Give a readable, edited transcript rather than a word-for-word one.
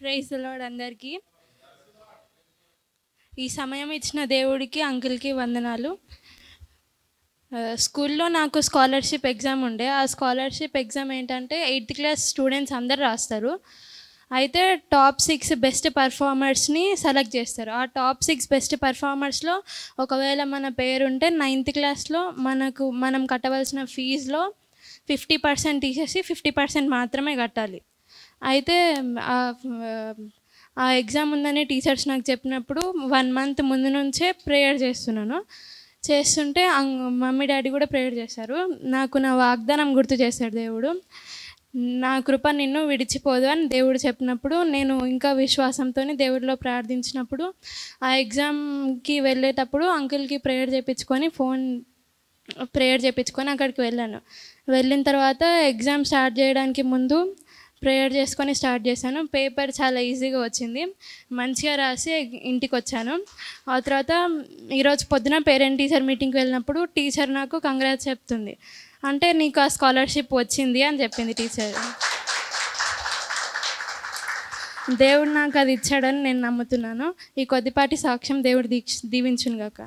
Praise the lord అందరికీ. ఈ సమయం ఇచ్చిన దేవుడికి అంకుల్కి వందనాలు. స్కూల్లో నాకు స్కాలర్షిప్ ఎగ్జామ్ ఉండే. ఆ స్కాలర్షిప్ ఎగ్జామ్ ఏంటంటే 8th క్లాస్ స్టూడెంట్స్ అందరు రాస్తారు. అయితే టాప్ 6 బెస్ట్ పర్ఫార్మర్స్ని సెలెక్ట్ చేస్తారు. ఆ టాప్ 6 బెస్ట్ పర్ఫార్మర్స్లో ఒకవేళ మన పేరు ఉంటే 9th క్లాస్లో మనం కట్టవలసిన ఫీజులో 50% తీసేసి 50% మాత్రమే కట్టాలి. అయితే ఆ ఎగ్జామ్ ఉందని టీచర్స్ నాకు చెప్పినప్పుడు 1 month ముందు నుంచే ప్రేయర్ చేస్తుంటే మమ్మీ డాడీ కూడా ప్రేయర్ చేశారు. నాకు నా వాగ్దానం గుర్తు చేశాడు దేవుడు. నా కృప నిన్ను విడిచిపోదు అని దేవుడు చెప్పినప్పుడు నేను ఇంకా విశ్వాసంతో దేవుడిలో ప్రార్థించినప్పుడు ఆ ఎగ్జామ్కి వెళ్ళేటప్పుడు అంకుల్కి ప్రేయర్ చేయించుకొని అక్కడికి వెళ్ళాను. వెళ్ళిన తర్వాత ఎగ్జామ్ స్టార్ట్ చేయడానికి ముందు ప్రేయర్ చేసుకొని స్టార్ట్ చేశాను. పేపర్ చాలా ఈజీగా వచ్చింది. మంచిగా రాసి ఇంటికి వచ్చాను. ఆ తర్వాత ఈరోజు పొద్దున పేరెంట్ టీచర్ మీటింగ్కి వెళ్ళినప్పుడు టీచర్ నాకు కంగ్రాట్స్ చెప్తుంది. అంటే నీకు ఆ స్కాలర్షిప్ వచ్చింది అని చెప్పింది టీచర్. దేవుడు నాకు అది ఇచ్చాడని నేను నమ్ముతున్నాను. ఈ కొద్దిపాటి సాక్ష్యం దేవుడు దీవించును గాక.